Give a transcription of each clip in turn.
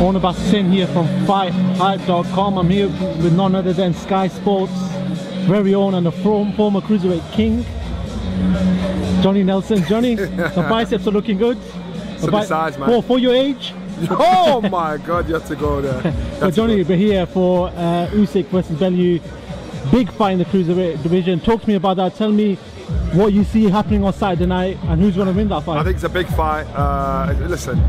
Owner Bastian here from FightHype.com. I'm here with none other than Sky Sports' very own and the former cruiserweight king, Johnny Nelson. Johnny, the biceps are looking good. So the size, man. For your age. Oh my God, you have to go there. But Johnny, we're here for Usyk versus Bellew. Big fight in the cruiserweight division. Talk to me about that. Tell me what you see happening on Saturday night and who's going to win that fight. I think it's a big fight. Listen,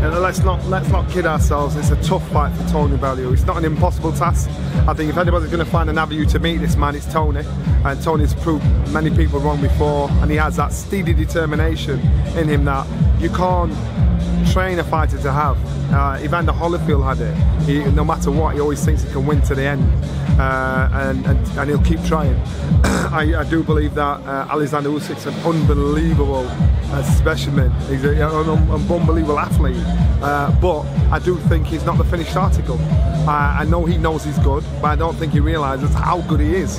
let's not kid ourselves. It's a tough fight for Tony Bellew. It's not an impossible task. I think if anybody's going to find an avenue to meet this man, it's Tony. And Tony's proved many people wrong before, and he has that steady determination in him that you can't train a fighter to have. Evander Holyfield had it. No matter what, he always thinks he can win to the end, and he'll keep trying. I do believe that Oleksandr Usyk's an unbelievable specimen. He's an unbelievable athlete, but I do think he's not the finished article. I know he knows he's good, but I don't think he realises how good he is.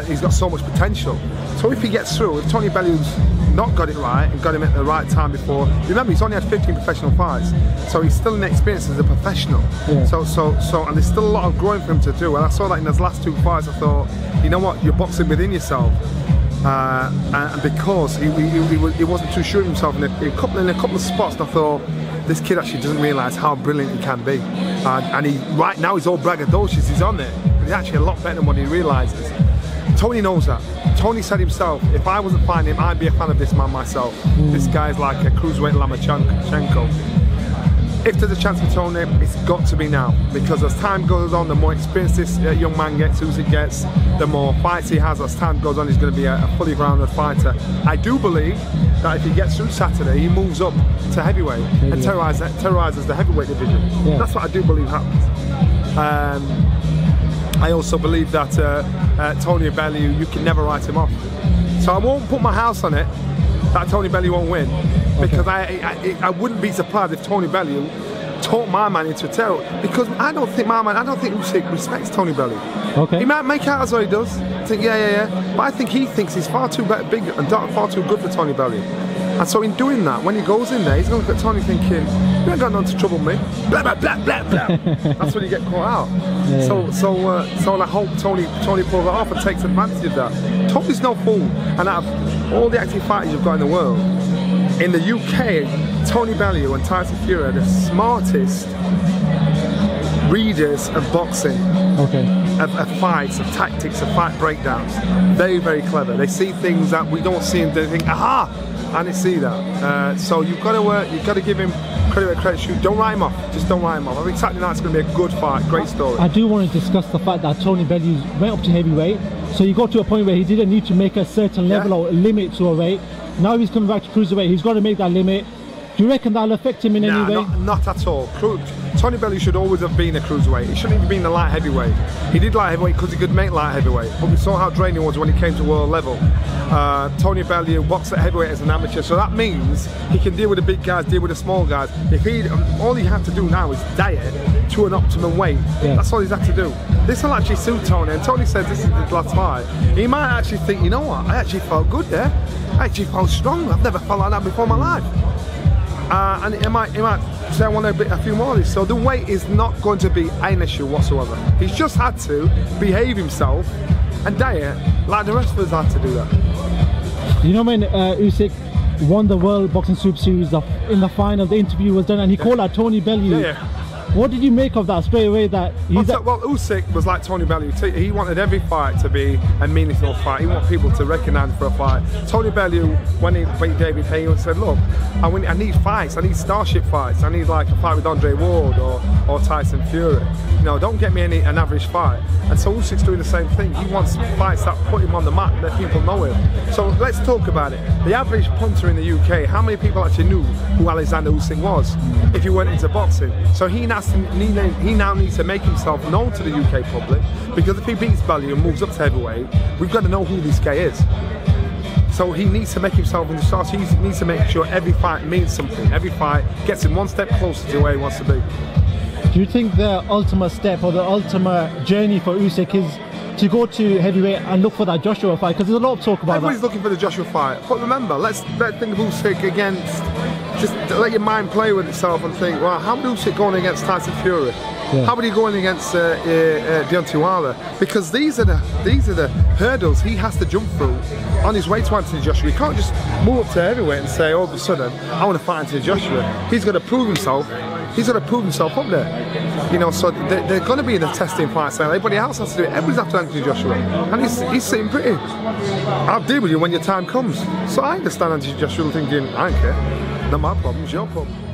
He's got so much potential. So if he gets through, if Tony Bellew's not got it right and got him at the right time before, remember he's only had 15 professional fights, so he's still inexperienced as a professional. Yeah. So and there's still a lot of growing for him to do. And I saw that in his last two fights. I thought, you know what, you're boxing within yourself. And because he wasn't too sure of himself in a couple of spots, I thought, this kid actually doesn't realise how brilliant he can be. And right now he's all braggadocious, he's on it, but he's actually a lot better than what he realises. Tony knows that. Tony said himself, if I wasn't fighting him, I'd be a fan of this man myself. This guy's like a cruiserweight Lomachenko. If there's a chance for Tony, it's got to be now, because as time goes on, the more experience this young man gets, Usyk gets, the more fights he has. As time goes on, he's going to be a fully rounded fighter. I do believe that if he gets through Saturday, he moves up to heavyweight and terrorises the heavyweight division. Yeah. That's what I do believe happens. I also believe that Tony Bellew, you can never write him off. So I won't put my house on it that Tony Bellew won't win, because I wouldn't be surprised if Tony Bellew taught my man into a terror, because I don't think Usyk respects Tony Bellew. Okay. He might make out as though he does, think yeah, but I think he thinks he's far too big and far too good for Tony Bellew. And so in doing that, when he goes in there, he's going to look at Tony thinking, you ain't got nothing to trouble me. Blah, blah, blah, blah, blah. That's when you get caught out. Yeah. So I hope Tony pulls it off and takes advantage of that. Tony's no fool. And out of all the active fighters you've got in the world, in the UK, Tony Bellew and Tyson Fury are the smartest readers of boxing, of fights, of tactics, of fight breakdowns. Very, very clever. They see things that we don't see and they think, aha! And they see that. So you've got to give him credit where credit's due. Don't write him off. Just don't write him off. I think Saturday night's going to be a good fight, great story. I do want to discuss the fact that Tony Bellew went up to heavyweight, so he got to a point where he didn't need to make a certain level or limit to a weight. Now he's coming back to cruiserweight. He's got to make that limit. Do you reckon that'll affect him in any way? Not at all. Tony Bellew should always have been a cruiserweight. He shouldn't even been a light heavyweight. He did light heavyweight because he could make light heavyweight, but we saw how draining he was when he came to world level. Tony Bellew boxed at heavyweight as an amateur, so that means he can deal with the big guys, deal with the small guys. All he has to do now is diet to an optimum weight. Yeah. That's all he's had to do. This will actually suit Tony, and Tony says this is his last fight. He might actually think, you know what, I actually felt good there. I actually felt strong. I've never felt like that before in my life. And he might say I want a few more of this. So the weight is not going to be an issue whatsoever. He's just had to behave himself and diet like the rest of us had to do that. You know when Usyk won the World Boxing Super Series, in the final the interview was done and he called out Tony Bellew. Yeah. What did you make of that straight away? Well, Usyk was like Tony Bellew. He wanted every fight to be a meaningful fight. He wanted people to recognise for a fight. Tony Bellew, when he beat David Haye, he said, look, I need fights. I need starship fights. I need like a fight with Andre Ward or Tyson Fury. You know, don't get me an average fight. And so Usyk's doing the same thing. He wants fights that put him on the map, that people know him. So let's talk about it. The average punter in the UK, how many people actually knew who Oleksandr Usyk was if he went into boxing? So he now needs to make himself known to the UK public, because if he beats Bellew and moves up to heavyweight, we've got to know who this guy is. So he needs to make himself in the stars. He needs to make sure every fight means something. Every fight gets him one step closer to where he wants to be. Do you think the ultimate step or the ultimate journey for Usyk is to go to heavyweight and look for that Joshua fight? Because there's a lot of talk about Everybody's looking for the Joshua fight. But remember, let's think of Usyk against just let your mind play with itself and think, well, how would Usyk going against Tyson Fury? Yeah. How would he going against Deontay Wilder? Because these are the hurdles he has to jump through on his way to Anthony Joshua. He can't just move up to heavyweight and say all of a sudden, I want to fight Anthony Joshua. He's got to prove himself. He's got to prove himself up there. You know, so they're going to be in the testing fights. So everybody else has to do it. Everybody's after Anthony Joshua, and he's sitting pretty. I'll deal with you when your time comes. So I understand Anthony Joshua thinking, I don't care. Not my problem. It's your problem.